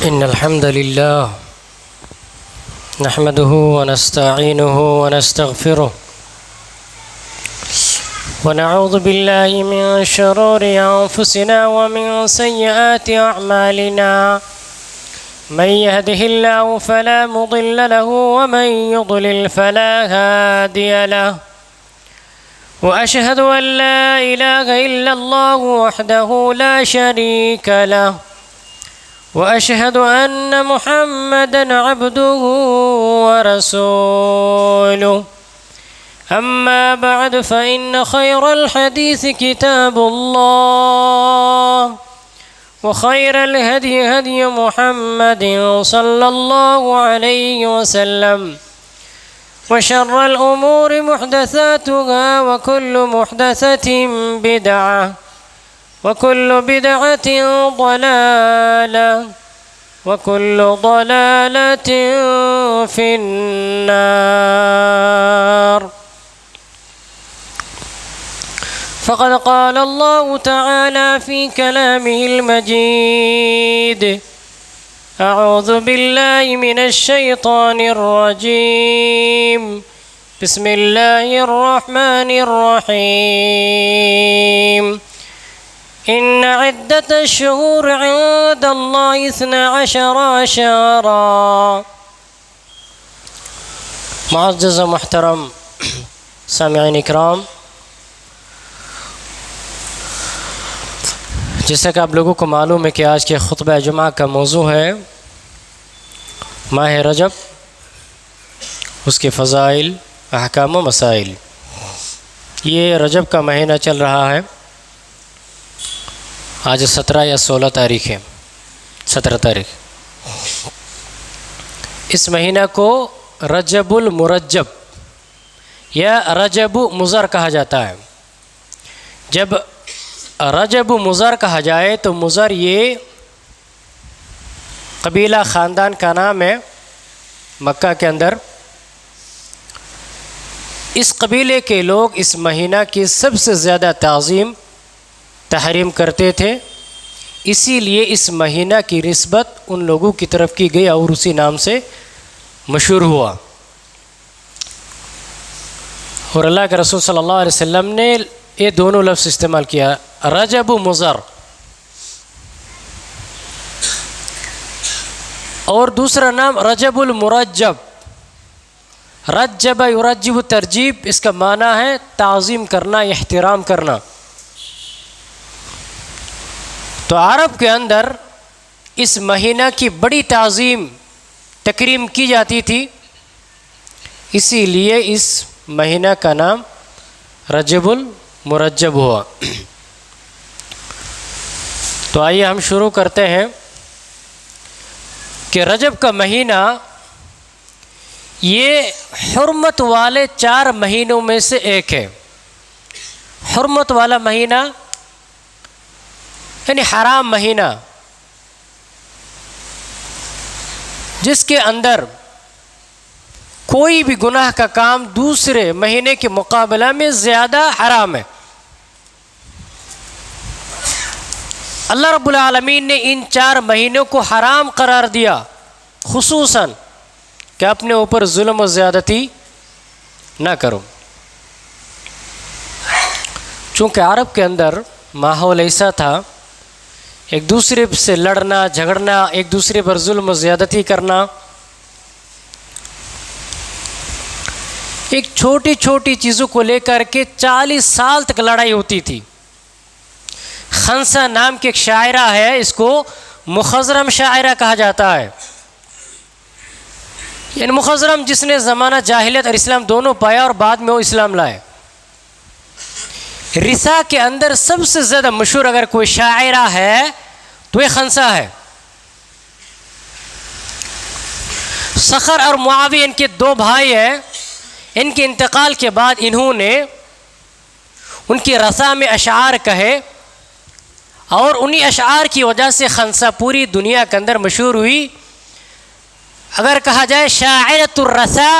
إن الحمد لله نحمده ونستعينه ونستغفره ونعوذ بالله من شرور أنفسنا ومن سيئات أعمالنا من يهده الله فلا مضل له ومن يضلل فلا هادي له وأشهد أن لا إله إلا الله وحده لا شريك له وأشهد أن محمدًا عبده ورسوله أما بعد فإن خير الحديث كتاب الله وخير الهدي هدي محمد صلى الله عليه وسلم وشر الأمور محدثاتها وكل محدثة بدعة وكل بدعة ضلالة وكل ضلالة في النار. فقد قال الله تعالى في كلامه المجيد: أعوذ بالله من الشيطان الرجيم. بسم الله الرحمن الرحيم. إن عدة الشهور عند الله 12 شهرا. معزز و محترم سامعین اکرام، جیسا کہ آپ لوگوں کو معلوم ہے کہ آج کے خطبہ جمعہ کا موضوع ہے ماہ رجب، اس کے فضائل، احکام و مسائل۔ یہ رجب کا مہینہ چل رہا ہے، آج 17 یا 16 تاریخ ہے، 17 تاریخ۔ اس مہینہ کو رجب المرجب یا رجب مضر کہا جاتا ہے۔ جب رجب مضر کہا جائے تو مضر یہ قبیلہ خاندان کا نام ہے مکہ کے اندر۔ اس قبیلے کے لوگ اس مہینہ کی سب سے زیادہ تعظیم تحریم کرتے تھے، اسی لیے اس مہینہ کی نسبت ان لوگوں کی طرف کی گئی اور اسی نام سے مشہور ہوا۔ اور اللہ کے رسول صلی اللہ علیہ وسلم نے یہ دونوں لفظ استعمال کیا، رجب مضر، اور دوسرا نام رجب المرجب۔ رجب یرجب ترجیب، اس کا معنی ہے تعظیم کرنا، احترام کرنا۔ تو عرب کے اندر اس مہینہ کی بڑی تعظیم تکریم کی جاتی تھی، اسی لیے اس مہینہ کا نام رجب المرجب ہوا۔ تو آئیے ہم شروع کرتے ہیں کہ رجب کا مہینہ یہ حرمت والے 4 مہینوں میں سے ایک ہے۔ حرمت والا مہینہ یعنی حرام مہینہ، جس کے اندر کوئی بھی گناہ کا کام دوسرے مہینے کے مقابلہ میں زیادہ حرام ہے۔ اللہ رب العالمین نے ان 4 مہینوں کو حرام قرار دیا، خصوصاً کہ اپنے اوپر ظلم و زیادتی نہ کرو۔ چونکہ عرب کے اندر ماحول ایسا تھا، ایک دوسرے سے لڑنا جھگڑنا، ایک دوسرے پر ظلم و زیادتی کرنا، ایک چھوٹی چھوٹی چیزوں کو لے کر کے 40 سال تک لڑائی ہوتی تھی۔ خنسا نام کی ایک شاعرہ ہے، اس کو مخضرم شاعرہ کہا جاتا ہے۔ یعنی مخضرم جس نے زمانہ جاہلیت اور اسلام دونوں پایا اور بعد میں وہ اسلام لائے۔ رسا کے اندر سب سے زیادہ مشہور اگر کوئی شاعرہ ہے تو یہ خنسا ہے۔ صخر اور معاویہ ان کے 2 بھائی ہیں، ان کے انتقال کے بعد انہوں نے ان کی رسا میں اشعار کہے، اور انہی اشعار کی وجہ سے خنسا پوری دنیا کے اندر مشہور ہوئی۔ اگر کہا جائے شاعرۃ الرسا،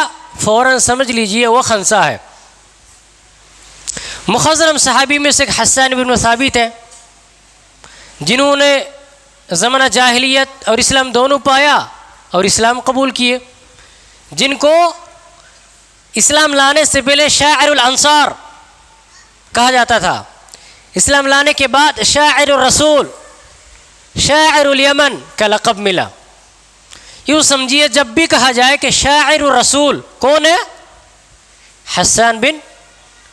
فوراً سمجھ لیجئے وہ خنسا ہے۔ مخضرم صحابی میں سے ایک حسان بن ثابت ہے، جنہوں نے زمانہ جاہلیت اور اسلام دونوں پایا اور اسلام قبول کیے، جن کو اسلام لانے سے پہلے شاعر الانصار کہا جاتا تھا، اسلام لانے کے بعد شاعر الرسول، شاعر الیمن کا لقب ملا۔ یوں سمجھیے جب بھی کہا جائے کہ شاعر الرسول کون ہے؟ حسان بن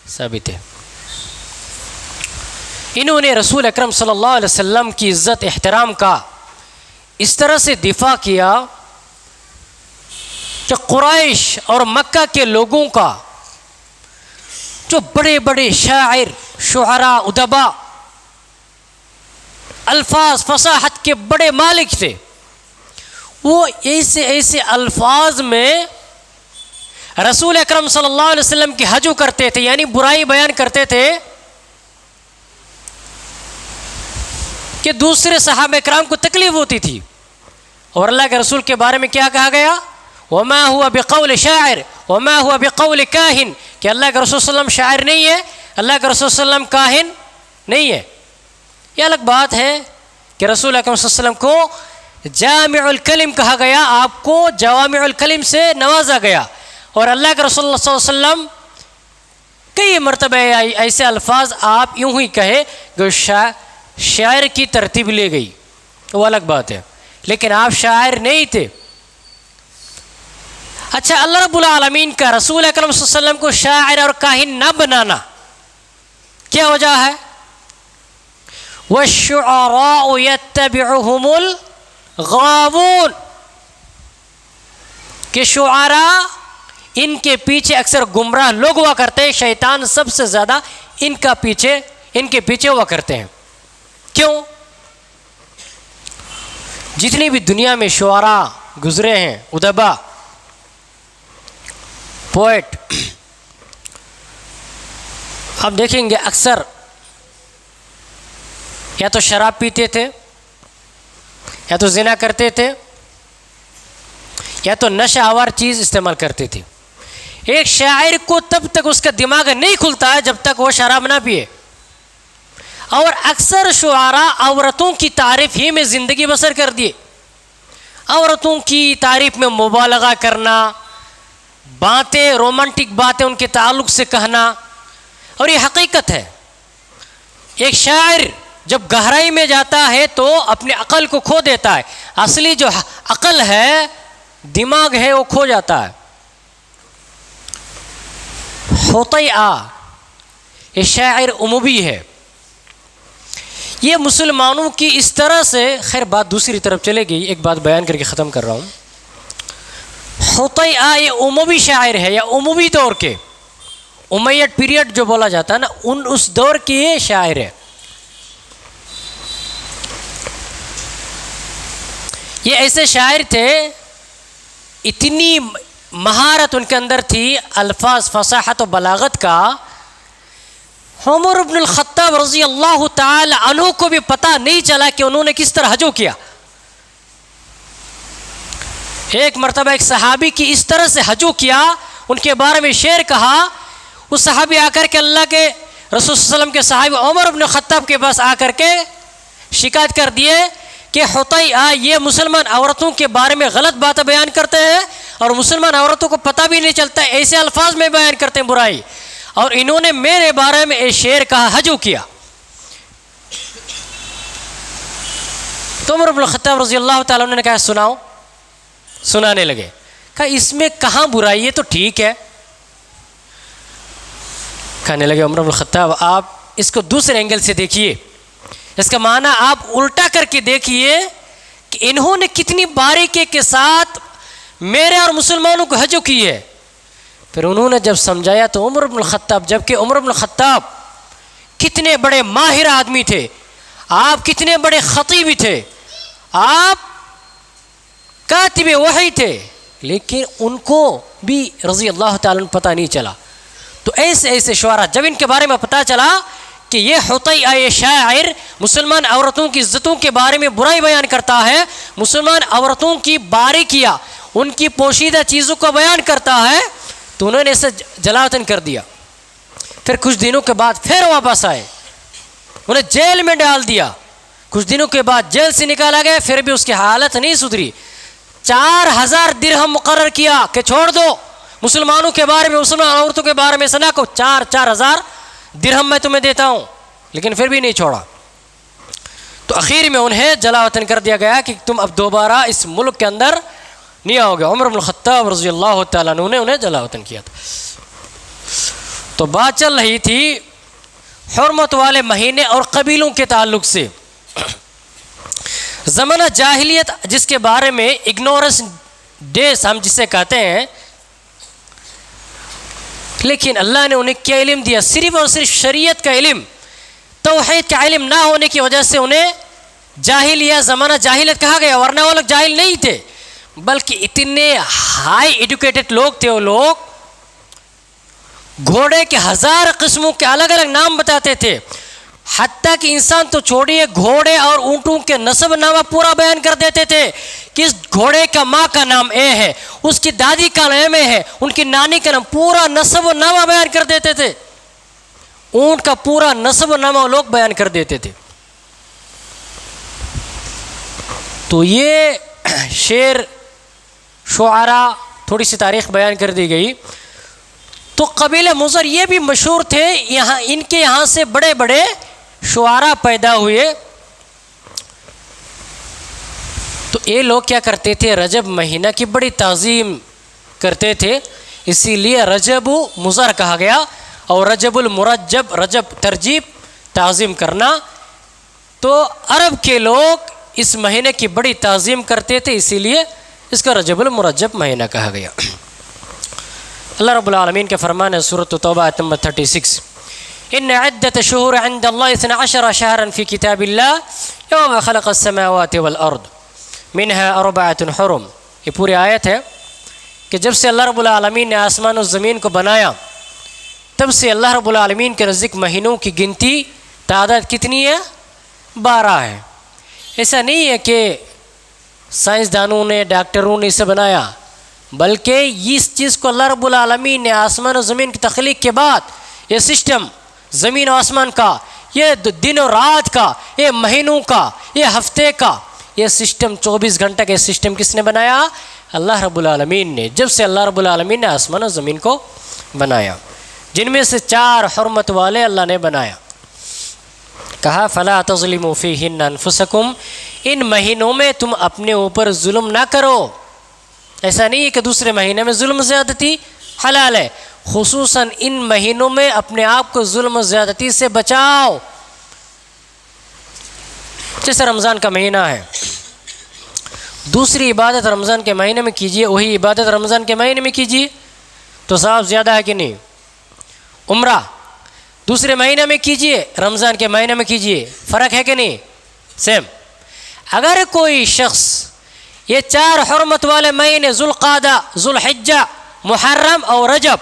ثابت ہے۔ انہوں نے رسول اکرم صلی اللہ علیہ وسلم کی عزت احترام کا اس طرح سے دفاع کیا کہ قریش اور مکہ کے لوگوں کا جو بڑے بڑے شاعر، شعراء، ادباء، الفاظ فصاحت کے بڑے مالک تھے، وہ ایسے الفاظ میں رسول اکرم صلی اللہ علیہ وسلم کی ہجو کرتے تھے، یعنی برائی بیان کرتے تھے کہ دوسرے صحابہ کرام کو تکلیف ہوتی تھی۔ اور اللہ کے رسول کے بارے میں کیا کہا گیا؟ وما هو بقول شاعر وما هو بقول کاہن، کہ اللہ کے رسول صلی اللہ علیہ وسلم شاعر نہیں ہے، اللہ کے رسول صلی اللہ علیہ وسلم کاہن نہیں ہے۔ یہ الگ بات ہے کہ رسول اکرم صلی اللہ علیہ وسلم کو جامع الکلم کہا گیا، آپ کو جوامع الکلم سے نوازا گیا، اور اللہ کے رسول اللہ صلی اللہ علیہ وسلم کئی مرتبہ ایسے الفاظ آپ یوں ہی کہے کہ شاعر کی ترتیب لے گئی، وہ الگ بات ہے، لیکن آپ شاعر نہیں تھے۔ اچھا، اللہ رب العالمین کا رسول اکرم صلی اللہ علیہ وسلم کو شاعر اور کاہن نہ بنانا کیا وجہ ہے؟ وَالشُّعَرَاءُ يَتَّبِعُهُمُ الْغَاوُونَ، کہ شعراء ان کے پیچھے اکثر گمراہ لوگ ہوا کرتے ہیں، شیطان سب سے زیادہ ان کے پیچھے ہوا کرتے ہیں۔ کیوں؟ جتنی بھی دنیا میں شعراء گزرے ہیں، ادباء، پوئٹ، آپ دیکھیں گے اکثر یا تو شراب پیتے تھے، یا تو زنا کرتے تھے، یا تو نشہ آور چیز استعمال کرتے تھے۔ ایک شاعر کو تب تک اس کا دماغ نہیں کھلتا ہے جب تک وہ شراب نہ پیے، اور اکثر شعراء عورتوں کی تعریف ہی میں زندگی بسر کر دیے، عورتوں کی تعریف میں مبالغہ کرنا، باتیں، رومانٹک باتیں ان کے تعلق سے کہنا، اور یہ حقیقت ہے۔ ایک شاعر جب گہرائی میں جاتا ہے تو اپنے عقل کو کھو دیتا ہے، اصلی جو عقل ہے، دماغ ہے، وہ کھو جاتا ہے۔ حطیئہ یہ شاعر اموی ہے، یہ مسلمانوں کی اس طرح سے، خیر بات دوسری طرف چلے گئی، ایک بات بیان کر کے ختم کر رہا ہوں۔ حطیئہ یہ اموی شاعر ہے، یا اموی دور کے، امیڈ پیریڈ جو بولا جاتا ہے نا، اس دور کے یہ شاعر ہے۔ یہ ایسے شاعر تھے، اتنی مہارت ان کے اندر تھی الفاظ، فصاحت و بلاغت کا، عمر بن الخطاب رضی اللہ تعالی عنہ کو بھی پتہ نہیں چلا کہ انہوں نے کس طرح ہجو کیا۔ ایک مرتبہ ایک صحابی کی اس طرح سے ہجو کیا، ان کے بارے میں شعر کہا، وہ صحابی آ کر کے اللہ کے رسول صلی اللہ علیہ وسلم کے صحابی عمر بن الخطاب کے پاس آ کر کے شکایت کر دیے کہ حطیئہ یہ مسلمان عورتوں کے بارے میں غلط باتیں بیان کرتے ہیں، اور مسلمان عورتوں کو پتہ بھی نہیں چلتا، ایسے الفاظ میں بیان کرتے ہیں برائی، اور انہوں نے میرے بارے میں ایک شعر کہا، ہجو کیا۔ تو عمر بن الخطاب رضی اللہ تعالیٰ عنہ نے کہا سناؤ، سنانے لگے، کہا اس میں کہاں برائی ہے، تو ٹھیک ہے۔ کہنے لگے عمر بن الخطاب آپ اس کو دوسرے اینگل سے دیکھیے، اس کا معنی آپ الٹا کر کے دیکھیے کہ انہوں نے کتنی باریکی کے ساتھ میرے اور مسلمانوں کو ہجو کی ہے۔ پھر انہوں نے جب سمجھایا تو عمر بن الخطاب، جبکہ عمر بن الخطاب کتنے بڑے ماہر آدمی تھے، آپ کتنے بڑے خطیب تھے، آپ کاتب وحی تھے، لیکن ان کو بھی رضی اللہ تعالیٰ عنہ پتہ نہیں چلا۔ تو ایسے شعراء جب ان کے بارے میں پتہ چلا کہ یہ حطیئہ یہ شاعر مسلمان عورتوں کی عزتوں کے بارے میں برائی بیان کرتا ہے، مسلمان عورتوں کی باریکیاں، ان کی پوشیدہ چیزوں کو بیان کرتا ہے، تو انہوں نے اسے جلاوطن کر دیا۔ پھر کچھ دنوں کے بعد پھر واپس آئے، انہیں جیل میں ڈال دیا، کچھ دنوں کے بعد جیل سے نکالا گیا، پھر بھی اس کی حالت نہیں سدھری۔ 4000 درہم مقرر کیا کہ چھوڑ دو مسلمانوں کے بارے میں، مسلمان عورتوں کے بارے میں سنا کو 4000 درہم میں تمہیں دیتا ہوں، لیکن پھر بھی نہیں چھوڑا۔ تو اخیر میں انہیں جلا وطن کر دیا گیا کہ تم اب دوبارہ اس ملک کے اندر نہیں آؤ گے۔ عمر بن الخطاب رضی اللہ تعالیٰ عنہ نے انہیں جلا وطن کیا تھا۔ تو بات چل رہی تھی حرمت والے مہینے اور قبیلوں کے تعلق سے۔ زمانہ جاہلیت جس کے بارے میں اگنورنس ڈیز ہم جسے کہتے ہیں، لیکن اللہ نے انہیں کیا علم دیا؟ صرف اور صرف شریعت کا علم، توحید کا علم نہ ہونے کی وجہ سے انہیں جاہلیہ زمانہ جاہلیت کہا گیا، ورنہ وہ لوگ جاہل نہیں تھے، بلکہ اتنے ہائی ایڈوکیٹڈ لوگ تھے۔ وہ لوگ گھوڑے کے 1000 قسموں کے الگ الگ نام بتاتے تھے، حتیٰ کہ انسان تو چھوڑیے، گھوڑے اور اونٹوں کے نسب نامہ پورا بیان کر دیتے تھے کہ اس گھوڑے کا ماں کا نام اے ہے، اس کی دادی کا نام اے ہے، ان کی نانی کا نام، پورا نسب و نامہ بیان کر دیتے تھے۔ اونٹ کا پورا نسب و نامہ لوگ بیان کر دیتے تھے۔ تو یہ شعر، شعراء، تھوڑی سی تاریخ بیان کر دی گئی۔ تو قبیلہ مضر یہ بھی مشہور تھے، یہاں ان کے یہاں سے بڑے بڑے شعراء پیدا ہوئے۔ تو یہ لوگ کیا کرتے تھے؟ رجب مہینہ کی بڑی تعظیم کرتے تھے، اسی لیے رجب مضر کہا گیا، اور رجب المرجب، رجب ترجیب تعظیم کرنا۔ تو عرب کے لوگ اس مہینے کی بڑی تعظیم کرتے تھے، اسی لیے اس کا رجب المرجب مہینہ کہا گیا۔ اللہ رب العالمین کے فرمان ہے سورۃ توبہ آیت نمبر 36، ان عدۃ الشہور عند اللہ 12 شہرا فی کتاب اللہ یوم خلق السماوات والارض منها 4 حرم۔ یہ پوری آیت ہے کہ جب سے اللہ رب العالمین نے آسمان و زمین کو بنایا، تب سے اللہ رب العالمین کے نزدیک مہینوں کی گنتی تعداد کتنی ہے؟ 12 ہے۔ ایسا نہیں ہے کہ سائنسدانوں نے، ڈاکٹروں نے اسے بنایا، بلکہ اس چیز کو اللہ رب العالمین نے آسمان و زمین کی تخلیق کے بعد یہ سسٹم زمین و آسمان کا، یہ دن و رات کا، یہ مہینوں کا، یہ ہفتے کا، یہ سسٹم 24 گھنٹے کا سسٹم کس نے بنایا؟ اللہ رب العالمین نے۔ جب سے اللہ رب العالمین نے آسمان و زمین کو بنایا، جن میں سے 4 حرمت والے اللہ نے بنایا، کہا فلا تظلموا فیہن انفسکم، ان مہینوں میں تم اپنے اوپر ظلم نہ کرو۔ ایسا نہیں ہے کہ دوسرے مہینے میں ظلم زیادتی حلال ہے، خصوصاً ان مہینوں میں اپنے آپ کو ظلم و زیادتی سے بچاؤ۔ جیسے رمضان کا مہینہ ہے، دوسری عبادت رمضان کے مہینے میں کیجیے، وہی عبادت رمضان کے مہینے میں کیجیے، تو ثواب زیادہ ہے کہ نہیں؟ عمرہ دوسرے مہینے میں کیجیے، رمضان کے مہینے میں کیجیے، فرق ہے کہ نہیں؟ سیم۔ اگر کوئی شخص یہ 4 حرمت والے مہینے ذوالقعدہ، ذوالحجہ، محرم اور رجب،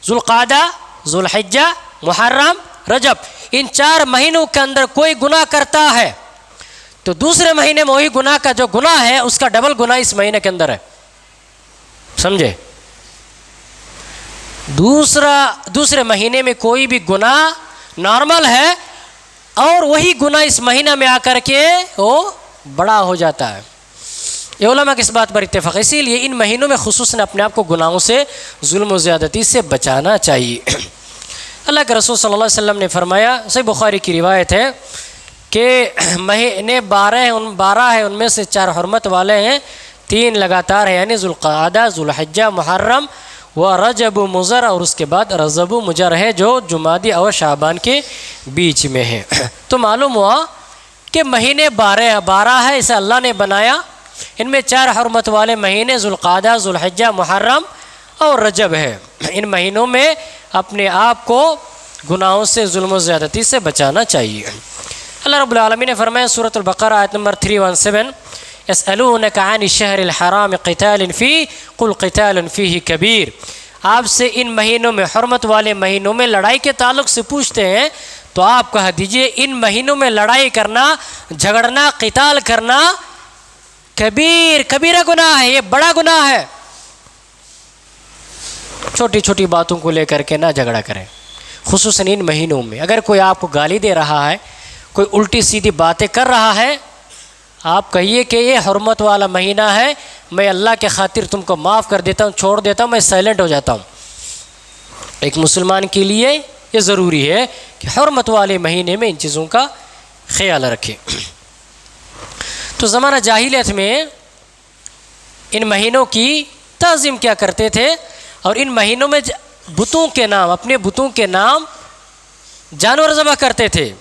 ذوالقعدہ، ذوالحجہ، محرم، رجب، ان 4 مہینوں کے اندر کوئی گناہ کرتا ہے تو دوسرے مہینے میں وہی گناہ کا جو گناہ ہے اس کا ڈبل گناہ اس مہینے کے اندر ہے، سمجھے؟ دوسرے مہینے میں کوئی بھی گناہ نارمل ہے اور وہی گناہ اس مہینہ میں آ کر کے وہ بڑا ہو جاتا ہے۔ یہ علماء کی اس بات پر اتفاق ہے، اسی لیے ان مہینوں میں خصوصاً اپنے آپ کو گناہوں سے، ظلم و زیادتی سے بچانا چاہیے۔ اللہ کے رسول صلی اللہ علیہ وسلم نے فرمایا، صحیح بخاری کی روایت ہے کہ مہینے 12 ہیں، ان میں سے 4 حرمت والے ہیں، 3 لگاتار ہیں، یعنی ذوالقعدہ، ذوالحجہ، محرم و رجب مضر، اور اس کے بعد رجب مضر ہے جو جمادی اور شعبان کے بیچ میں ہے۔ تو معلوم ہوا کہ مہینے 12 ہے، اسے اللہ نے بنایا، ان میں 4 حرمت والے مہینے ذوالقعدہ، ذوالحجہ، محرم اور رجب ہے۔ ان مہینوں میں اپنے آپ کو گناہوں سے، ظلم و زیادتی سے بچانا چاہیے۔ اللہ رب العالمین نے فرمایا سورۃ البقرہ آیت نمبر 317، یسألونک عن الشہر الحرام قتال فیہ قل قتال فیہ کبیر، آپ سے ان مہینوں میں، حرمت والے مہینوں میں لڑائی کے تعلق سے پوچھتے ہیں، تو آپ کہہ دیجئے ان مہینوں میں لڑائی کرنا، جھگڑنا، قتال کرنا کبیرہ گناہ ہے، یہ بڑا گناہ ہے۔ چھوٹی چھوٹی باتوں کو لے کر کے نہ جھگڑا کریں، خصوصاً ان مہینوں میں۔ اگر کوئی آپ کو گالی دے رہا ہے، کوئی الٹی سیدھی باتیں کر رہا ہے، آپ کہیے کہ یہ حرمت والا مہینہ ہے، میں اللہ کے خاطر تم کو معاف کر دیتا ہوں، چھوڑ دیتا ہوں، میں سائلنٹ ہو جاتا ہوں۔ ایک مسلمان کے لیے یہ ضروری ہے کہ حرمت والے مہینے میں ان چیزوں کا خیال رکھے۔ تو زمانہ جاہلیت میں ان مہینوں کی تعظیم کیا کرتے تھے، اور ان مہینوں میں بتوں کے نام، اپنے بتوں کے نام جانور ذبح کرتے تھے،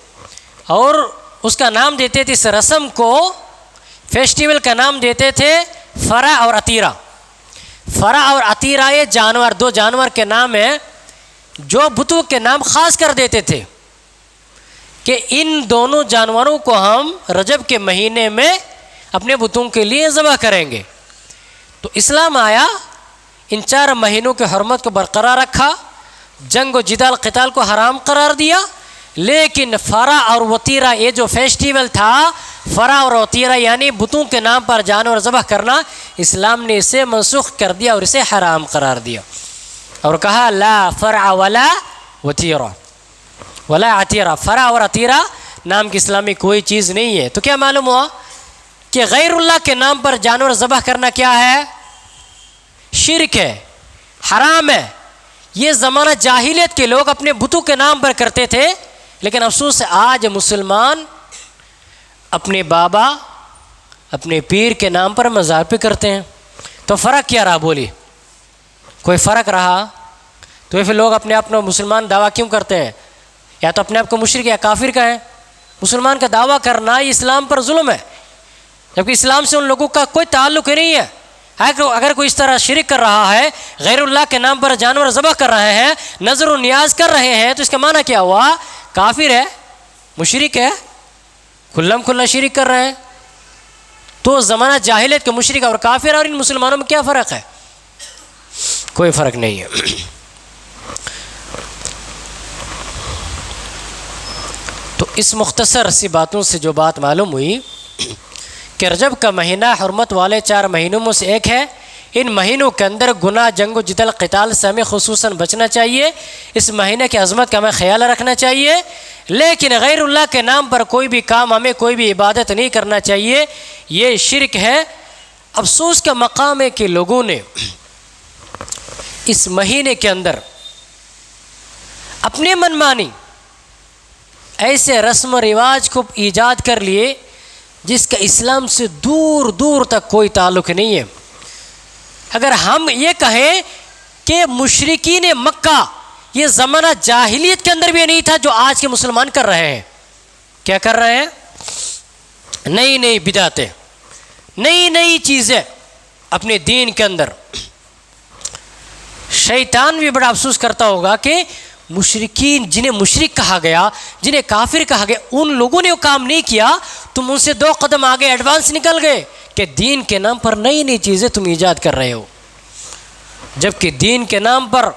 اور اس کا نام دیتے تھے، اس رسم کو، فیسٹیول کا نام دیتے تھے فرا اور عتیرہ۔ فرا اور عتیرہ یہ جانور، دو جانور کے نام ہیں جو بتوں کے نام خاص کر دیتے تھے کہ ان دونوں جانوروں کو ہم رجب کے مہینے میں اپنے بتوں کے لیے ذبح کریں گے۔ تو اسلام آیا، ان 4 مہینوں کے حرمت کو برقرار رکھا، جنگ و جدال قتال کو حرام قرار دیا، لیکن فرا اور وطیرہ یہ جو فیسٹیول تھا، فرا اور وطیرہ یعنی بتوں کے نام پر جانور ذبح کرنا، اسلام نے اسے منسوخ کر دیا اور اسے حرام قرار دیا، اور کہا لا فرع ولا وطیرہ ولا عتیرہ، فرا اور عتیرہ نام کی اسلامی کوئی چیز نہیں ہے۔ تو کیا معلوم ہوا کہ غیر اللہ کے نام پر جانور ذبح کرنا کیا ہے؟ شرک ہے، حرام ہے۔ یہ زمانہ جاہلیت کے لوگ اپنے بتوں کے نام پر کرتے تھے، لیکن افسوس ہے آج مسلمان اپنے بابا، اپنے پیر کے نام پر مزار پہ کرتے ہیں۔ تو فرق کیا رہا؟ بولی کوئی فرق رہا؟ تو پھر لوگ اپنے آپ میں مسلمان دعویٰ کیوں کرتے ہیں؟ یا تو اپنے آپ کو مشرک یا کافر کا ہے۔ مسلمان کا دعویٰ کرنا یہ اسلام پر ظلم ہے، جبکہ اسلام سے ان لوگوں کا کوئی تعلق ہی نہیں ہے۔ اگر کوئی اس طرح شرک کر رہا ہے، غیر اللہ کے نام پر جانور ذبح کر رہے ہیں، نظر و نیاز کر رہے ہیں، تو اس کا معنی کیا ہوا؟ کافر ہے، مشرک ہے، کھلم کھلا شرک کر رہے ہیں۔ تو زمانہ جاہلیت کے مشرک اور کافر اور ان مسلمانوں میں کیا فرق ہے؟ کوئی فرق نہیں ہے۔ تو اس مختصر سی باتوں سے جو بات معلوم ہوئی کہ رجب کا مہینہ حرمت والے 4 مہینوں میں سے ایک ہے، ان مہینوں کے اندر گناہ، جنگ و جدل، قتال سے ہمیں خصوصاً بچنا چاہیے، اس مہینے کی عظمت کا ہمیں خیال رکھنا چاہیے، لیکن غیر اللہ کے نام پر کوئی بھی کام، ہمیں کوئی بھی عبادت نہیں کرنا چاہیے، یہ شرک ہے۔ افسوس کا مقام ہے کہ لوگوں نے اس مہینے کے اندر اپنے من مانی ایسے رسم و رواج کو ایجاد کر لیے جس کا اسلام سے دور دور تک کوئی تعلق نہیں ہے۔ اگر ہم یہ کہیں کہ مشرکین مکہ یہ زمانہ جاہلیت کے اندر بھی نہیں تھا جو آج کے مسلمان کر رہے ہیں، کیا کر رہے ہیں؟ نئی نئی بدعتیں، نئی نئی چیزیں اپنے دین کے اندر۔ شیطان بھی بڑا افسوس کرتا ہوگا کہ مشرکین جنہیں مشرک کہا گیا، جنہیں کافر کہا گیا، ان لوگوں نے وہ کام نہیں کیا، تم ان سے 2 قدم آگے ایڈوانس نکل گئے کہ دین کے نام پر نئی نئی چیزیں تم ایجاد کر رہے ہو، جبکہ دین کے نام پر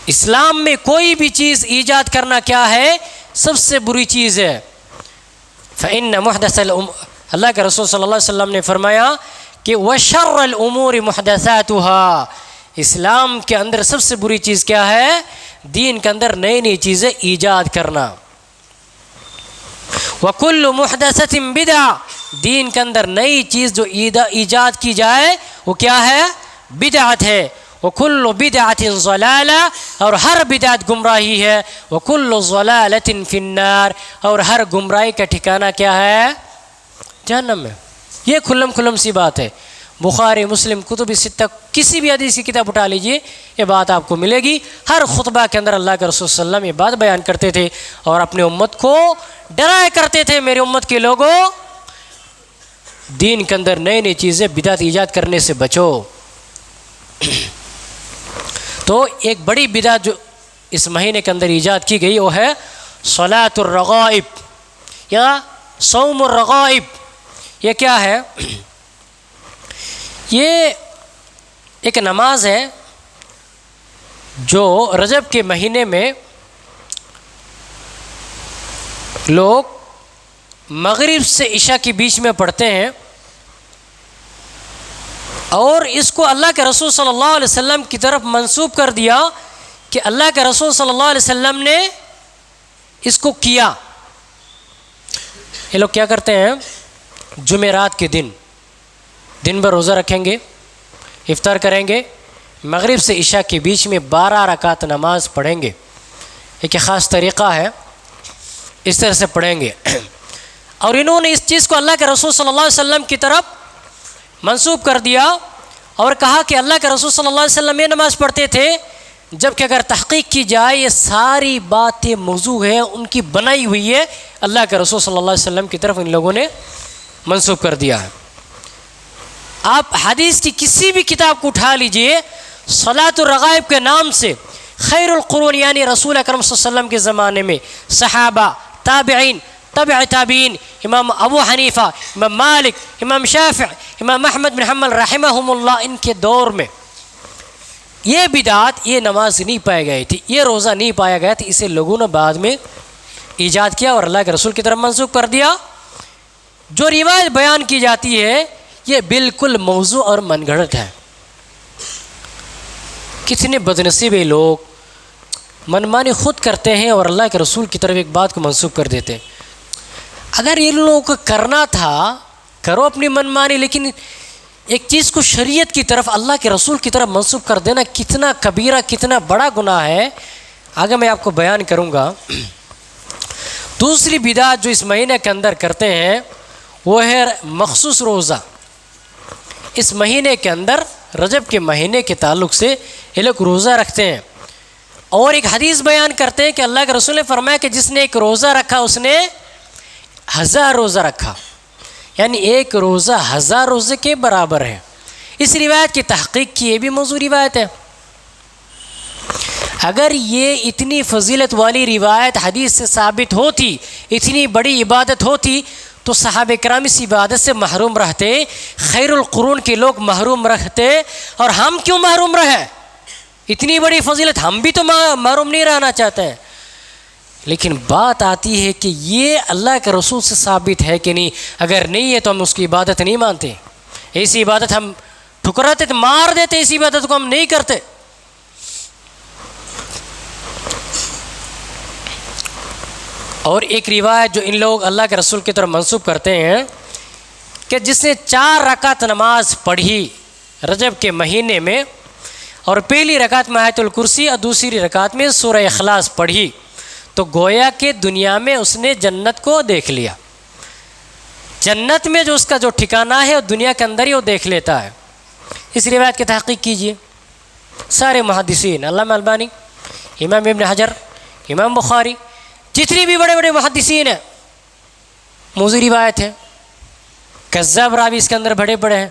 اسلام میں کوئی بھی چیز ایجاد کرنا کیا ہے؟ سب سے بری چیز ہے۔ فإن محدث اللہ کے رسول صلی اللہ علیہ وسلم نے فرمایا کہ وشر الامور محدثاتها، اسلام کے اندر سب سے بری چیز کیا ہے؟ دین کے اندر نئی نئی چیزیں ایجاد کرنا۔ وَكُلُّ مُحْدَثَةٍ بِدْعَةٍ، دین کے اندر نئی چیز جو ایجاد کی جائے وہ کیا ہے؟ بدعت ہے۔ وَكُلُّ بِدْعَةٍ ضَلَالَةٍ، اور ہر بدعت گمراہی ہے۔ وَكُلُّ ضَلَالَةٍ فِي النَّارِ، اور ہر گمراہی کا ٹھکانہ کیا ہے؟ جہنم میں۔ یہ کھلم سی بات ہے، بخاری، مسلم، کتب 6، کسی بھی حدیث کی کتاب اٹھا لیجئے یہ بات آپ کو ملے گی۔ ہر خطبہ کے اندر اللہ کے رسول صلی اللہ علیہ وسلم یہ بات بیان کرتے تھے اور اپنے امت کو ڈرایا کرتے تھے، میرے امت کے لوگوں دین کے اندر نئی نئی چیزیں بدعت ایجاد کرنے سے بچو۔ تو ایک بڑی بدعت جو اس مہینے کے اندر ایجاد کی گئی وہ ہے صلاۃ الرغائب یا صوم الرغائب۔ یہ کیا ہے؟ یہ ایک نماز ہے جو رجب کے مہینے میں لوگ مغرب سے عشاء کے بیچ میں پڑھتے ہیں، اور اس کو اللہ کے رسول صلی اللہ علیہ وسلم کی طرف منسوب کر دیا کہ اللہ کے رسول صلی اللہ علیہ وسلم نے اس کو کیا، یہ لوگ کیا کرتے ہیں؟ جمعرات کے دن بھر روزہ رکھیں گے، افطار کریں گے، مغرب سے عشاء کے بیچ میں 12 رکعت نماز پڑھیں گے۔ ایک خاص طریقہ ہے، اس طرح سے پڑھیں گے۔ اور انہوں نے اس چیز کو اللہ کے رسول صلی اللہ علیہ وسلم کی طرف منسوب کر دیا اور کہا کہ اللہ کے رسول صلی اللہ علیہ وسلم یہ نماز پڑھتے تھے، جبکہ اگر تحقیق کی جائے یہ ساری باتیں موضوع ہے، ان کی بنائی ہوئی ہے، اللہ کے رسول صلی اللہ علیہ وسلم کی طرف ان لوگوں نے منسوب کر دیا ہے۔ آپ حدیث کی کسی بھی کتاب کو اٹھا لیجئے، صلاۃ الرغائب کے نام سے خیر القرون یعنی رسول اکرم صلی اللہ علیہ وسلم کے زمانے میں صحابہ، تابعین، تبع تابعین، امام ابو حنیفہ، امام مالک، امام شافع، امام احمد بن حنبل رحمہم اللہ، ان کے دور میں یہ بدعت، یہ نماز نہیں پائی گئی تھی، یہ روزہ نہیں پایا گیا تھا، اسے لوگوں نے بعد میں ایجاد کیا اور اللہ کے رسول کی طرف منسوخ کر دیا۔ جو روایت بیان کی جاتی ہے یہ بالکل موضوع اور من گھڑت ہے۔ کتنے بدنصیب لوگ منمانی خود کرتے ہیں اور اللہ کے رسول کی طرف ایک بات کو منسوخ کر دیتے ہیں۔ اگر ان لوگوں کو کرنا تھا کرو اپنی منمانی، لیکن ایک چیز کو شریعت کی طرف، اللہ کے رسول کی طرف منسوخ کر دینا کتنا کبیرہ، کتنا بڑا گناہ ہے، آگے میں آپ کو بیان کروں گا۔ دوسری بدعت جو اس مہینے کے اندر کرتے ہیں وہ ہے مخصوص روزہ۔ اس مہینے کے اندر، رجب کے مہینے کے تعلق سے یہ لوگ روزہ رکھتے ہیں اور ایک حدیث بیان کرتے ہیں کہ اللہ کے رسول نے فرمایا کہ جس نے ایک روزہ رکھا اس نے 1000 روزہ رکھا، یعنی ایک روزہ 1000 روزے کے برابر ہے۔ اس روایت کی تحقیق کی، یہ بھی موضوع روایت ہے۔ اگر یہ اتنی فضیلت والی روایت حدیث سے ثابت ہوتی، اتنی بڑی عبادت ہوتی، تو صحابہ کرام اس عبادت سے محروم رہتے، خیر القرون کے لوگ محروم رہتے، اور ہم کیوں محروم رہے؟ اتنی بڑی فضیلت، ہم بھی تو محروم نہیں رہنا چاہتے ہیں۔ لیکن بات آتی ہے کہ یہ اللہ کے رسول سے ثابت ہے کہ نہیں، اگر نہیں ہے تو ہم اس کی عبادت نہیں مانتے، ایسی عبادت ہم ٹھکراتے، مار دیتے، ایسی عبادت کو ہم نہیں کرتے۔ اور ایک روایت جو ان لوگ اللہ کے رسول کی طرف منسوب کرتے ہیں کہ جس نے 4 رکعت نماز پڑھی رجب کے مہینے میں، اور پہلی رکعت میں آیت الکرسی اور دوسری رکعت میں سورہ اخلاص پڑھی، تو گویا کہ دنیا میں اس نے جنت کو دیکھ لیا۔ جنت میں جو اس کا جو ٹھکانہ ہے وہ دنیا کے اندر ہی وہ دیکھ لیتا ہے۔ اس روایت کی تحقیق کیجئے، سارے محدثین، علامہ البانی، امام ابن حجر، امام بخاری، جتنی بھی بڑے بڑے محدثین ہیں، موضوع روایت ہے، کذاب راوی اس کے اندر بڑے بڑے ہیں۔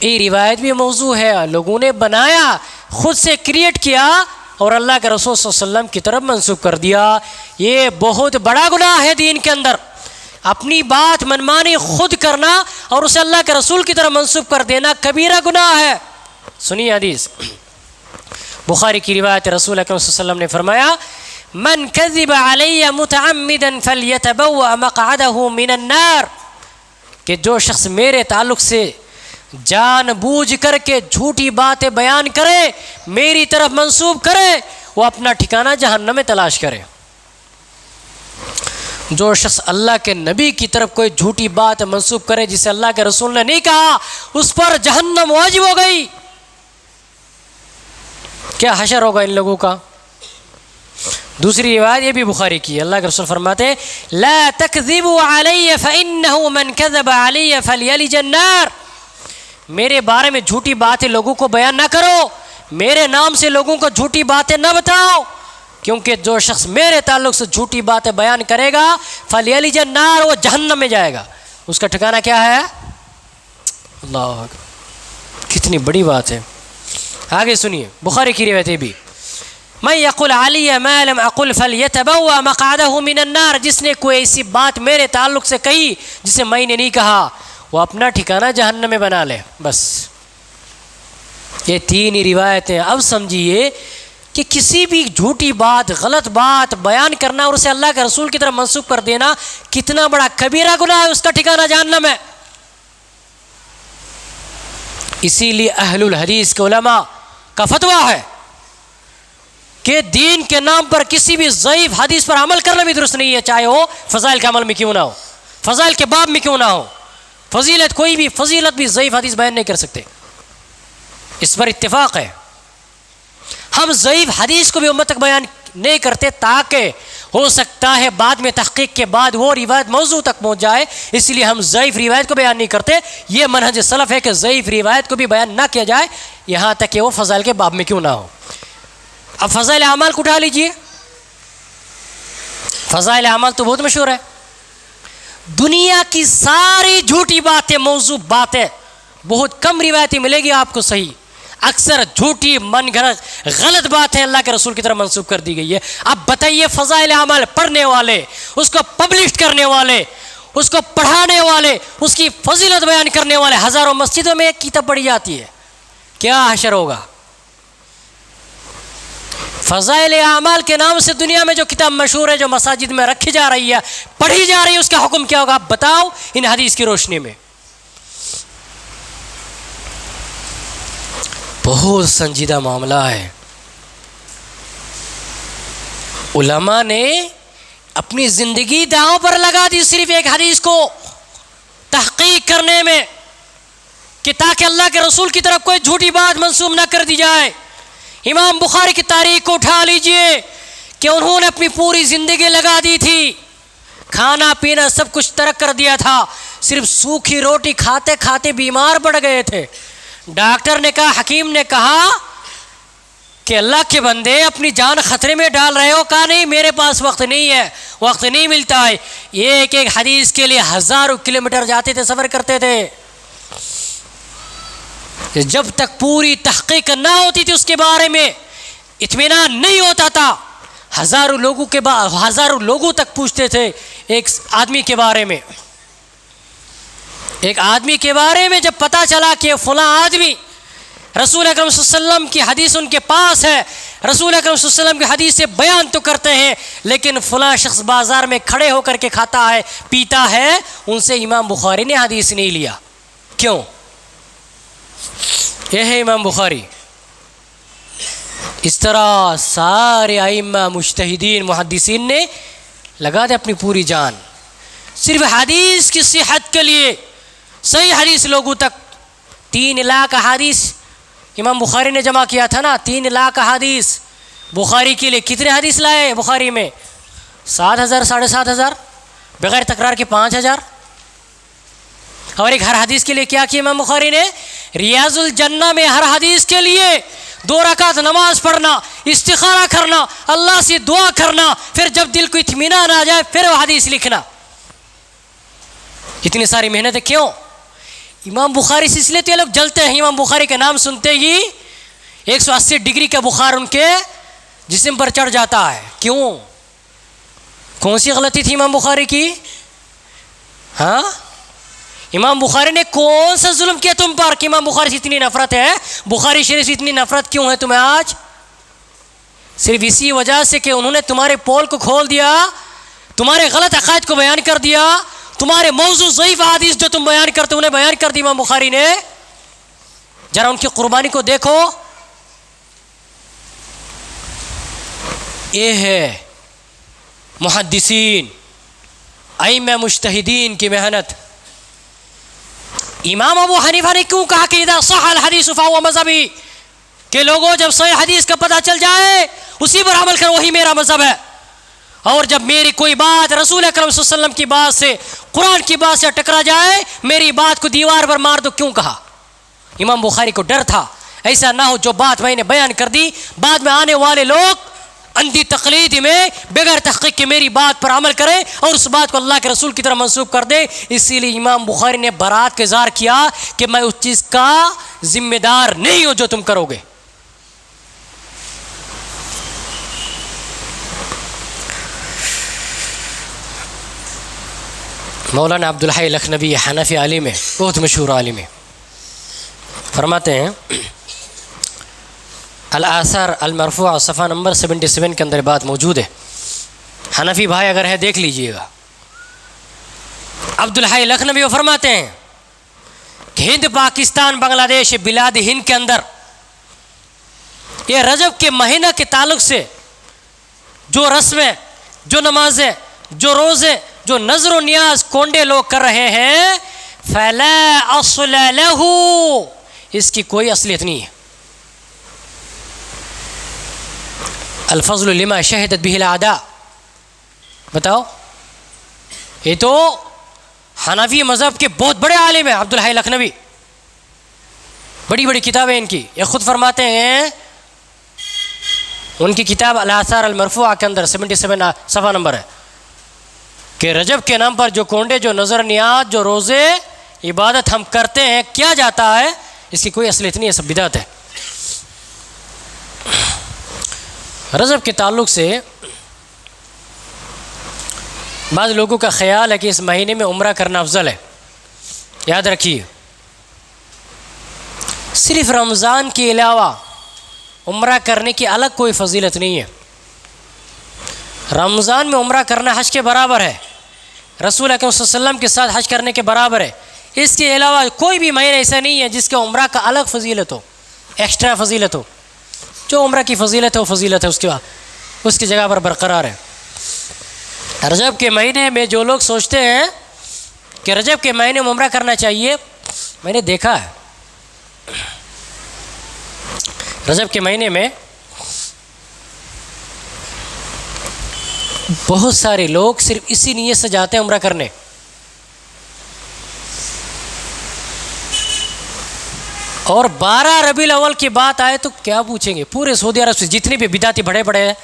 یہ روایت بھی موضوع ہے، لوگوں نے بنایا، خود سے کریٹ کیا اور اللہ کے رسول صلی اللہ علیہ وسلم کی طرف منسوب کر دیا۔ یہ بہت بڑا گناہ ہے دین کے اندر، اپنی بات منمانی خود کرنا اور اسے اللہ کے رسول کی طرف منسوب کر دینا کبیرہ گناہ ہے۔ سنیے حدیث بخاری کی روایت، رسول اکرم صلی اللہ علیہ وسلم نے فرمایا: من کذب علی متعمدا فلیتبوأ مقعدہ من النار، کہ جو شخص میرے تعلق سے جان بوجھ کر کے جھوٹی باتیں بیان کرے، میری طرف منسوب کرے، وہ اپنا ٹھکانہ جہنم میں تلاش کرے۔ جو شخص اللہ کے نبی کی طرف کوئی جھوٹی بات منسوب کرے جسے اللہ کے رسول نے نہیں کہا، اس پر جہنم واجب ہو گئی۔ کیا حشر ہوگا ان لوگوں کا۔ دوسری روایت یہ بھی بخاری کی ہے، اللہ کے رسول فرماتے ہیں: لا تکذبوا علی فانہ من کذب علی فلیلج النار، میرے بارے میں جھوٹی باتیں لوگوں کو بیان نہ کرو، میرے نام سے لوگوں کو جھوٹی باتیں نہ بتاؤ، کیونکہ جو شخص میرے تعلق سے جھوٹی باتیں بیان کرے گا فلیلج النار، وہ جہنم میں جائے گا۔ اس کا ٹھکانہ کیا ہے؟ اللہ اکبر، کتنی بڑی بات ہے۔ آگے سنیے بخاری کی روایت بھی: من یقل علی ما لم اقل فلیتبوأ مقعدہ من النار، جس نے کوئی ایسی بات میرے تعلق سے کہی جسے میں نے نہیں کہا، وہ اپنا ٹھکانہ جہنم میں بنا لے۔ بس یہ 3 روایتیں۔ اب سمجھیے کہ کسی بھی جھوٹی بات، غلط بات بیان کرنا اور اسے اللہ کے رسول کی طرف منسوب کر دینا کتنا بڑا کبیرہ گناہ ہے، اس کا ٹھکانہ جہنم ہے۔ اسی لیے اہل الحدیث کے علماء کا فتویٰ ہے کہ دین کے نام پر کسی بھی ضعیف حدیث پر عمل کرنا بھی درست نہیں ہے، چاہے وہ فضائل کے عمل میں کیوں نہ ہو، فضائل کے باب میں کیوں نہ ہو۔ فضیلت کوئی بھی فضیلت بھی ضعیف حدیث بیان نہیں کر سکتے، اس پر اتفاق ہے۔ ہم ضعیف حدیث کو بھی امت تک بیان نہیں کرتے تاکہ ہو سکتا ہے بعد میں تحقیق کے بعد وہ روایت موضوع تک پہنچ جائے، اس لیے ہم ضعیف روایت کو بیان نہیں کرتے۔ یہ منہج سلف ہے کہ ضعیف روایت کو بھی بیان نہ کیا جائے یہاں تک کہ وہ فضائل کے باب میں کیوں نہ ہو۔ اب فضائل اعمال کو اٹھا لیجئے، فضائل اعمال تو بہت مشہور ہے، دنیا کی ساری جھوٹی باتیں، موضوع باتیں، بہت کم روایتیں ملے گی آپ کو صحیح، اکثر جھوٹی من گھڑت غلط بات ہے اللہ کے رسول کی طرف منسوب کر دی گئی ہے۔ اب بتائیے فضائل اعمال پڑھنے والے، اس کو پبلش کرنے والے، اس کو پڑھانے والے، اس کی فضیلت بیان کرنے والے ہزاروں مسجدوں میں ایک کتاب پڑھی جاتی ہے، کیا حشر ہوگا؟ فضائل اعمال کے نام سے دنیا میں جو کتاب مشہور ہے، جو مساجد میں رکھی جا رہی ہے، پڑھی جا رہی ہے، اس کا حکم کیا ہوگا؟ آپ بتاؤ ان حدیث کی روشنی میں۔ بہت سنجیدہ معاملہ ہے۔ علماء نے اپنی زندگی داؤں پر لگا دی صرف ایک حدیث کو تحقیق کرنے میں، کہ تاکہ اللہ کے رسول کی طرف کوئی جھوٹی بات منسوب نہ کر دی جائے۔ امام بخاری کی تاریخ کو اٹھا لیجئے کہ انہوں نے اپنی پوری زندگی لگا دی تھی، کھانا پینا سب کچھ ترک کر دیا تھا، صرف سوکھی روٹی کھاتے کھاتے بیمار پڑ گئے تھے۔ ڈاکٹر نے کہا، حکیم نے کہا کہ اللہ کے بندے اپنی جان خطرے میں ڈال رہے ہو؟ کہا نہیں، میرے پاس وقت نہیں ہے، وقت نہیں ملتا ہے۔ ایک ایک حدیث کے لیے ہزاروں کلومیٹر جاتے تھے، سفر کرتے تھے، جب تک پوری تحقیق نہ ہوتی تھی اس کے بارے میں اطمینان نہیں ہوتا تھا۔ ہزاروں لوگوں تک پوچھتے تھے ایک آدمی کے بارے میں۔ ایک آدمی کے بارے میں جب پتا چلا کہ فلاں آدمی رسول اکرم صلی اللہ علیہ وسلم کی حدیث ان کے پاس ہے، رسول اکرم صلی اللہ علیہ وسلم کی حدیث سے بیان تو کرتے ہیں، لیکن فلاں شخص بازار میں کھڑے ہو کر کے کھاتا ہے پیتا ہے، ان سے امام بخاری نے حدیث نہیں لیا۔ کیوں؟ یہ ہے امام بخاری۔ اس طرح سارے ائمہ مجتہدین محدثین نے لگا دے اپنی پوری جان صرف حدیث کی صحت کے لیے، صحیح حدیث لوگوں تک۔ 3 لاکھ احادیث امام بخاری نے جمع کیا تھا نا، 3 لاکھ احادیث بخاری کے لیے۔ کتنے حدیث لائے بخاری میں؟ 7,000 7,500 بغیر تکرار کے 5,000۔ اور ایک ہر حدیث کے لیے کیا کیا امام بخاری نے؟ ریاض الجنہ میں ہر حدیث کے لیے 2 رکعت نماز پڑھنا، استخارہ کرنا، اللہ سے دعا کرنا، پھر جب دل کو اطمینان آ جائے پھر وہ حدیث لکھنا۔ اتنی ساری محنتیں کیوں؟ امام بخاری سے اس لیے تو یہ لوگ جلتے ہیں، امام بخاری کا نام سنتے ہی 180 ڈگری کا بخار ان کے جسم پر چڑھ جاتا ہے۔ کیوں؟ کون سی غلطی تھی امام بخاری کی؟ ہاں، امام بخاری نے کون سا ظلم کیا تم پر کہ امام بخاری سے اتنی نفرت ہے؟ بخاری شریف سے اتنی نفرت کیوں ہے تمہیں آج؟ صرف اسی وجہ سے کہ انہوں نے تمہارے پول کو کھول دیا، تمہارے غلط عقائد کو بیان کر دیا، تمہارے موضوع ضعیف حدیث جو تم بیان کرتے انہیں بیان کر دی امام بخاری نے۔ ذرا ان کی قربانی کو دیکھو۔ یہ ہے محدثین ائمہ مجتہدین کی محنت۔ امام ابو حنیفہ نے کیوں کہا کہ اذا صح الحدیث فهو مذہبی، کہ لوگوں جب صحیح حدیث کا پتہ چل جائے اسی پر عمل کرو، وہی میرا مذہب ہے۔ اور جب میری کوئی بات رسول اکرم صلی اللہ علیہ وسلم کی بات سے، قرآن کی بات سے ٹکرا جائے، میری بات کو دیوار پر مار دو۔ کیوں کہا؟ امام بخاری کو ڈر تھا ایسا نہ ہو جو بات میں نے بیان کر دی بعد میں آنے والے لوگ اندھی تقلید میں بغیر تحقیق کے میری بات پر عمل کرے اور اس بات کو اللہ کے رسول کی طرح منسوب کر دے۔ اسی لیے امام بخاری نے برات کا اظہار کیا کہ میں اس چیز کا ذمہ دار نہیں ہوں جو تم کرو گے۔ مولانا عبدالحی لکھنوی حنفی عالم ہے، بہت مشہور عالم ہے، فرماتے ہیں الآثار المرفوع صفحہ نمبر 77 کے اندر بات موجود ہے، حنفی بھائی اگر ہے دیکھ لیجئے گا۔ عبدالحی لکھنوی وہ فرماتے ہیں کہ ہند، پاکستان، بنگلہ دیش، بلاد ہند کے اندر یہ رجب کے مہینہ کے تعلق سے جو رسمیں، جو نمازیں، جو روزے، جو نظر و نیاز کونڈے لوگ کر رہے ہیں، فلا اصل لہ، اس کی کوئی اصلیت نہیں ہے۔ الفضل لما شہدت بہ الاعداء، بتاؤ، یہ تو حنفی مذہب کے بہت بڑے عالم ہیں عبدالحی لکھنوی، بڑی بڑی کتابیں ان کی، یہ خود فرماتے ہیں، ان کی کتاب الاثار المرفوعہ کے اندر 77 صفحہ نمبر ہے کہ رجب کے نام پر جو کونڈے، جو نظر نیاز، جو روزے، عبادت ہم کرتے ہیں، کیا جاتا ہے، اس کی کوئی اصلیت نہیں ہے، سب بدعت ہے۔ رجب کے تعلق سے بعض لوگوں کا خیال ہے کہ اس مہینے میں عمرہ کرنا افضل ہے۔ یاد رکھیے، صرف رمضان کے علاوہ عمرہ کرنے کی الگ کوئی فضیلت نہیں ہے۔ رمضان میں عمرہ کرنا حج کے برابر ہے، رسول اکرم صلی اللہ علیہ وسلم کے ساتھ حج کرنے کے برابر ہے۔ اس کے علاوہ کوئی بھی مہینہ ایسا نہیں ہے جس کے عمرہ کا الگ فضیلت ہو، ایکسٹرا فضیلت ہو۔ جو عمرہ کی فضیلت ہے وہ فضیلت ہے، اس کی جگہ پر برقرار ہے۔ رجب کے مہینے میں جو لوگ سوچتے ہیں کہ رجب کے مہینے میں عمرہ کرنا چاہیے، میں نے دیکھا ہے رجب کے مہینے میں بہت سارے لوگ صرف اسی نیت سے جاتے ہیں عمرہ کرنے۔ اور 12 ربیع الاول کی بات آئے تو کیا پوچھیں گے، پورے سعودی عرب سے جتنے بھی بدعتی بڑے بڑے ہیں،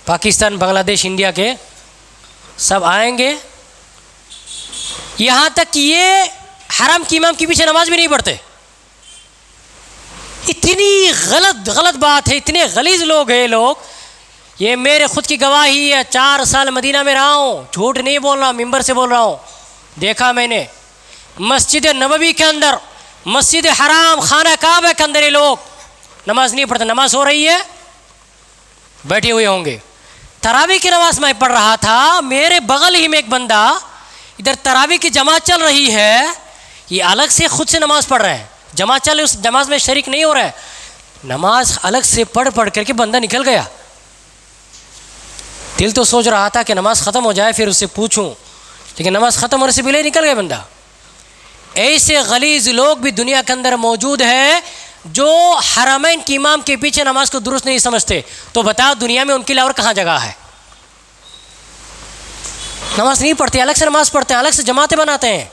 پاکستان، بنگلہ دیش، انڈیا کے، سب آئیں گے، یہاں تک کہ یہ حرم کی امام کے پیچھے نماز بھی نہیں پڑھتے۔ اتنی غلط بات ہے، اتنے غلیظ لوگ ہیں لوگ۔ یہ میرے خود کی گواہی ہے، 4 سال مدینہ میں رہا ہوں، جھوٹ نہیں بول رہا ہوں، ممبر سے بول رہا ہوں۔ دیکھا میں نے مسجد نبوی کے اندر، مسجد حرام، خانہ کعبہ کے اندر یہ لوگ نماز نہیں پڑھتے، نماز ہو رہی ہے بیٹھے ہوئے ہوں گے۔ تراویح کی نماز میں پڑھ رہا تھا، میرے بغل ہی میں ایک بندہ، ادھر تراویح کی جماعت چل رہی ہے، یہ الگ سے خود سے نماز پڑھ رہے ہیں، جماعت چل رہی، اس جماعت میں شریک نہیں ہو رہا ہے، نماز الگ سے پڑھ کر کے بندہ نکل گیا۔ دل تو سوچ رہا تھا کہ نماز ختم ہو جائے پھر اس سے پوچھوں، لیکن نماز ختم ہونے سے پہلے نکل گیا بندہ۔ ایسے غلیظ لوگ بھی دنیا کے اندر موجود ہیں جو حرمین کی امام کے پیچھے نماز کو درست نہیں سمجھتے۔ تو بتاؤ دنیا میں ان کے لیے اور کہاں جگہ ہے؟ نماز نہیں پڑھتے، الگ سے نماز پڑھتے ہیں، الگ سے جماعتیں بناتے ہیں،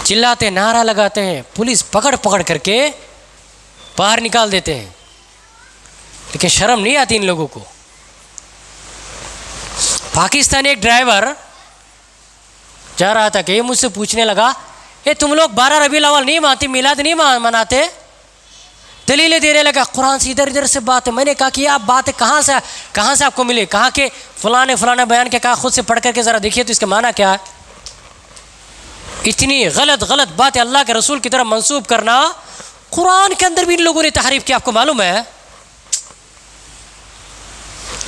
چلاتے، نعرہ لگاتے ہیں، پولیس پکڑ کر کے باہر نکال دیتے ہیں، لیکن شرم نہیں آتی ان لوگوں کو۔ پاکستانی ایک ڈرائیور جا رہا تھا کہ یہ مجھ سے پوچھنے لگا، تم لوگ 12 ربیع الاول نہیں مانتے، میلاد نہیں مناتے؟ دلیلیں دینے لگا، قرآن سے ادھر سے بات ہے۔ میں نے کہا کہ آپ باتیں کہاں سے آپ کو ملے؟ کہا کہ فلاں بیان کے، کہا خود سے پڑھ کر کے ذرا دیکھیے تو اس کا معنی کیا ہے۔ اتنی غلط باتیں اللہ کے رسول کی طرف منسوب کرنا، قرآن کے اندر بھی ان لوگوں نے تحریف کیا، آپ کو معلوم ہے؟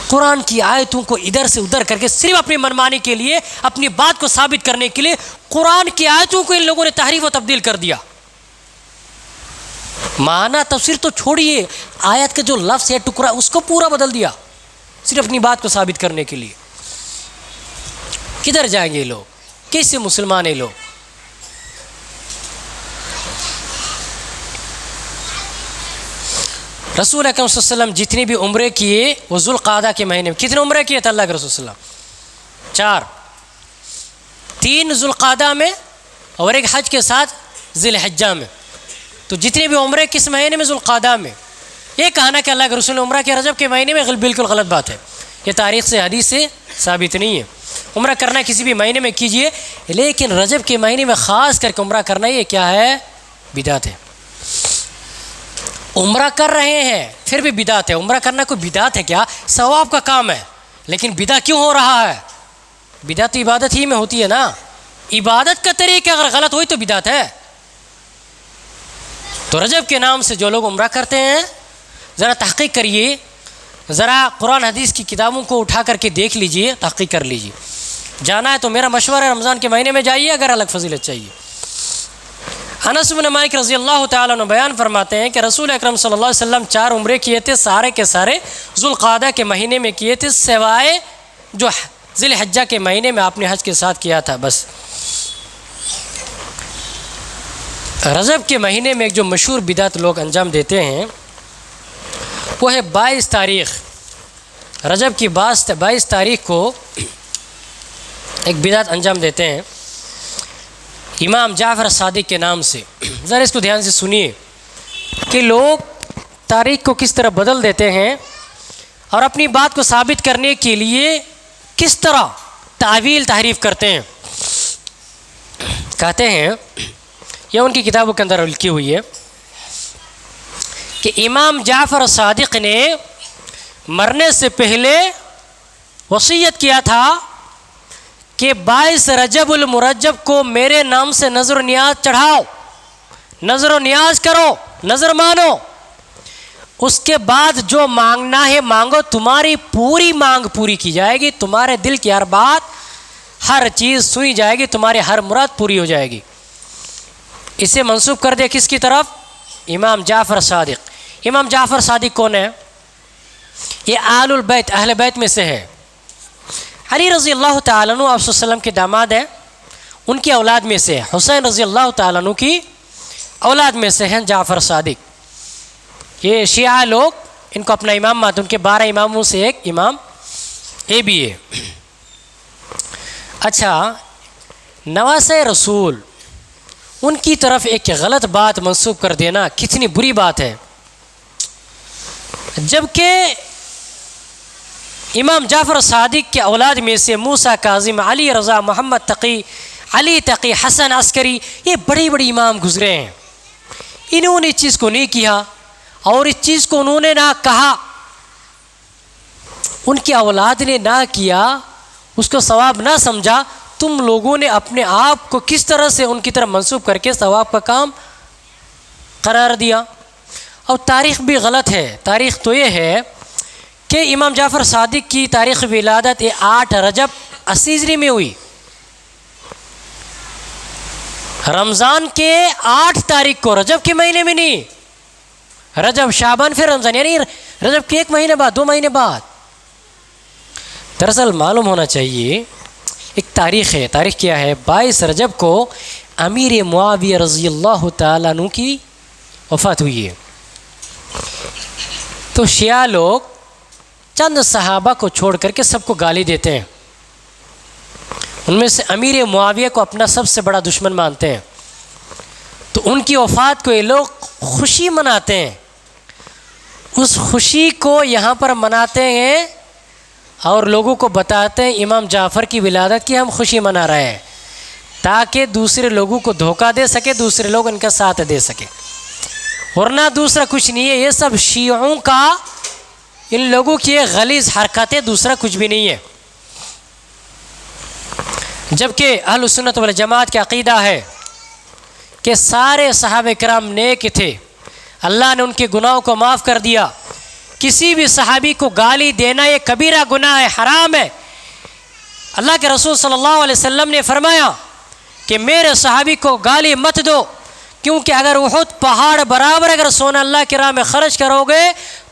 قرآن کی آیتوں کو ادھر سے ادھر کر کے صرف اپنی منمانی کے لیے، اپنی بات کو ثابت کرنے کے لیے قرآن کی آیتوں کو ان لوگوں نے تحریف و تبدیل کر دیا۔ معنی تفسیر تو چھوڑیے، آیت کا جو لفظ ہے، ٹکڑا، اس کو پورا بدل دیا صرف اپنی بات کو ثابت کرنے کے لیے۔ کدھر جائیں گے یہ لوگ؟ کیسے مسلمان ہیں لوگ؟ رسول اکرم صلی اللہ علیہ وسلم جتنے بھی عمرے کیے وہ ذوالقعدہ کے مہینے میں، کتنے عمرے کیے تھے اللہ کے رسول صلی اللہ علیہ وسلم؟ 4، 3 ذوالقعدہ میں اور ایک حج کے ساتھ ذی الحجہ میں۔ تو جتنے بھی عمرے کس مہینے میں؟ ذوالقعدہ میں۔ یہ کہنا کہ اللہ کے رسول نے عمرہ کیا رجب کے مہینے میں، بالکل غلط بات ہے، یہ تاریخ سے، حدیث سے ثابت نہیں ہے۔ عمرہ کرنا کسی بھی مہینے میں کیجئے، لیکن رجب کے مہینے میں خاص کر کے عمرہ کرنا یہ کیا ہے؟ بدعت ہے۔ عمرہ کر رہے ہیں پھر بھی بدعت ہے۔ عمرہ کرنا کوئی بدعت ہے کیا؟ ثواب کا کام ہے، لیکن بدعت کیوں ہو رہا ہے؟ بدعت عبادت ہی میں ہوتی ہے نا، عبادت کا طریقہ اگر غلط ہوئی تو بدعت ہے۔ تو رجب کے نام سے جو لوگ عمرہ کرتے ہیں، ذرا تحقیق کریے، ذرا قرآن حدیث کی کتابوں کو اٹھا کر کے دیکھ لیجئے، تحقیق کر لیجئے۔ جانا ہے تو میرا مشورہ ہے رمضان کے مہینے میں جائیے اگر الگ فضیلت چاہیے۔ انس بن مالک رضی اللہ تعالیٰ عنہ بیان فرماتے ہیں کہ رسول اکرم صلی اللہ علیہ وسلم 4 عمرے کیے تھے، سارے کے سارے ذوالقعدہ کے مہینے میں کیے تھے، سوائے جو ذی الحجہ کے مہینے میں آپ نے حج کے ساتھ کیا تھا بس۔ رجب کے مہینے میں ایک جو مشہور بدعت لوگ انجام دیتے ہیں وہ ہے 22 تاریخ، رجب کی 22 تاریخ کو ایک بدعت انجام دیتے ہیں امام جعفر صادق کے نام سے۔ ذرا اس کو دھیان سے سنیے کہ لوگ تاریخ کو کس طرح بدل دیتے ہیں اور اپنی بات کو ثابت کرنے کے لیے کس طرح تعویل تحریف کرتے ہیں۔ کہتے ہیں، یہ ان کی کتابوں کے اندر لکھی ہوئی ہے کہ امام جعفر صادق نے مرنے سے پہلے وصیت کیا تھا کہ 22 رجب المرجب کو میرے نام سے نظر و نیاز چڑھاؤ، نظر و نیاز کرو، نظر مانو، اس کے بعد جو مانگنا ہے مانگو، تمہاری پوری مانگ پوری کی جائے گی، تمہارے دل کی ہر بات، ہر چیز سنی جائے گی، تمہاری ہر مراد پوری ہو جائے گی۔ اسے منسوب کر دیا کس کی طرف؟ امام جعفر صادق۔ امام جعفر صادق کون ہے؟ یہ آل البیت، اہل بیت میں سے ہے۔ علی رضی اللہ تعالیٰ عنہ آپ صلی اللہ علیہ وسلم کے داماد ہیں، ان کی اولاد میں سے ہے۔ حسین رضی اللہ تعالیٰ عنہ کی اولاد میں سے ہیں جعفر صادق۔ یہ شیعہ لوگ ان کو اپنا امام مانتے، ان کے 12 اماموں سے ایک امام یہ بھی ہے۔ اچھا، نواسۂ رسول ان کی طرف ایک غلط بات منسوب کر دینا کتنی بری بات ہے، جبکہ امام جعفر صادق کے اولاد میں سے موسیٰ کاظم، علی رضا، محمد تقی، علی تقی، حسن عسکری، یہ بڑے بڑے امام گزرے ہیں۔ انہوں نے اس چیز کو نہیں کیا اور اس چیز کو انہوں نے نہ کہا، ان کی اولاد نے نہ کیا، اس کو ثواب نہ سمجھا، تم لوگوں نے اپنے آپ کو کس طرح سے ان کی طرف منسوب کر کے ثواب کا کام قرار دیا۔ اور تاریخ بھی غلط ہے۔ تاریخ تو یہ ہے کہ امام جعفر صادق کی تاریخ ولادت 8 رجب 80 ہجری میں ہوئی، رمضان کے 8 تاریخ کو، رجب کے مہینے میں نہیں، رجب شعبان پھر رمضان، یعنی رجب کے 1 مہینے بعد، 2 مہینے بعد۔ دراصل معلوم ہونا چاہیے ایک تاریخ ہے۔ تاریخ کیا ہے؟ 22 رجب کو امیر معاویہ رضی اللہ تعالیٰ عنہ کی وفات ہوئی ہے۔ تو شیعہ لوگ چند صحابہ کو چھوڑ کر کے سب کو گالی دیتے ہیں، ان میں سے امیر معاویہ کو اپنا سب سے بڑا دشمن مانتے ہیں۔ تو ان کی وفات کو یہ لوگ خوشی مناتے ہیں، اس خوشی کو یہاں پر مناتے ہیں اور لوگوں کو بتاتے ہیں امام جعفر کی ولادت کی ہم خوشی منا رہے ہیں، تاکہ دوسرے لوگوں کو دھوکہ دے سکے، دوسرے لوگ ان کا ساتھ دے سکے، ورنہ دوسرا کچھ نہیں ہے۔ یہ سب شیعوں کا، ان لوگوں کی غلیظ حرکتیں، دوسرا کچھ بھی نہیں ہے۔ جبکہ اہل سنت والجماعت کا عقیدہ ہے کہ سارے صحابہ کرام نیک تھے، اللہ نے ان کے گناہوں کو معاف کر دیا۔ کسی بھی صحابی کو گالی دینا یہ کبیرہ گناہ ہے، حرام ہے۔ اللہ کے رسول صلی اللہ علیہ وسلم نے فرمایا کہ میرے صحابی کو گالی مت دو، کیونکہ اگر احد پہاڑ برابر اگر سونا اللہ کی راہ میں خرچ کرو گے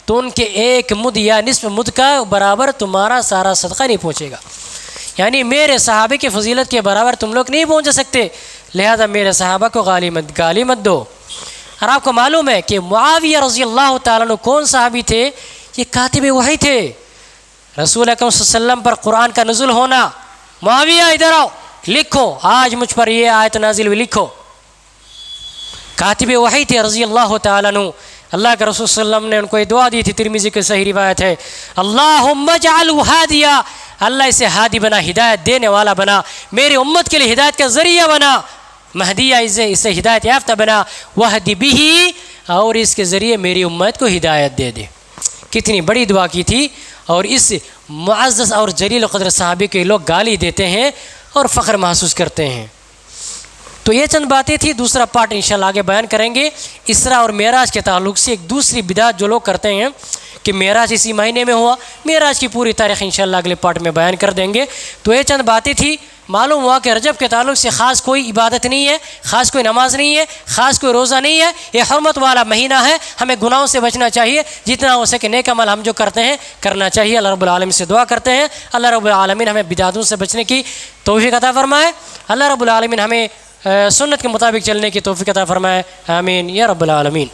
تو ان کے 1 مد یا نصف مد کا برابر تمہارا سارا صدقہ نہیں پہنچے گا۔ یعنی میرے صحابے کی فضیلت کے برابر تم لوگ نہیں پہنچ سکتے، لہذا میرے صحابہ کو گالی مت دو۔ اور آپ کو معلوم ہے کہ معاویہ رضی اللہ تعالیٰ عنہ کون صحابی تھے؟ یہ کاتب وحی تھے۔ رسول اکرم صلی اللہ علیہ وسلم پر قرآن کا نزول ہونا، معاویہ ادھر آؤ، لکھو آج مجھ پر یہ آیت نازل ہوئی، لکھو۔ کاتب وحی تھے رضی اللہ تعالیٰ عنہ۔ اللہ کے رسول صلی اللہ علیہ وسلم نے ان کو یہ دعا دی تھی، ترمذی کی صحیح روایت ہے، اللہم اجعلہ ہادیا، اللہ اسے ہادی بنا، ہدایت دینے والا بنا، میری امت کے لیے ہدایت کا ذریعہ بنا، مہدیہ اسے ہدایت یافتہ بنا، وہدی بہی، اور اس کے ذریعے میری امت کو ہدایت دے دے۔ کتنی بڑی دعا کی تھی، اور اس معزز اور جلیل قدر صحابی کے لوگ گالی دیتے ہیں اور فخر محسوس کرتے ہیں۔ تو یہ چند باتیں تھی، دوسرا پارٹ انشاءاللہ آگے بیان کریں گے۔ اسراء اور معراج کے تعلق سے ایک دوسری بدعت جو لوگ کرتے ہیں کہ معراج اسی مہینے میں ہوا، معراج کی پوری تاریخ انشاءاللہ اگلے پارٹ میں بیان کر دیں گے۔ تو یہ چند باتیں تھی۔ معلوم ہوا کہ رجب کے تعلق سے خاص کوئی عبادت نہیں ہے، خاص کوئی نماز نہیں ہے، خاص کوئی روزہ نہیں ہے، یہ حرمت والا مہینہ ہے، ہمیں گناہوں سے بچنا چاہیے، جتنا ہو سکے نیک عمل ہم جو کرتے ہیں کرنا چاہیے۔ اللہ رب العالمین سے دعا کرتے ہیں اللہ رب العالمین ہمیں بدعتوں سے بچنے کی توفیق عطا فرمائے، اللہ رب العالمین ہمیں سنت کے مطابق چلنے کی توفیق عطا فرمائے، آمین یا رب العالمین۔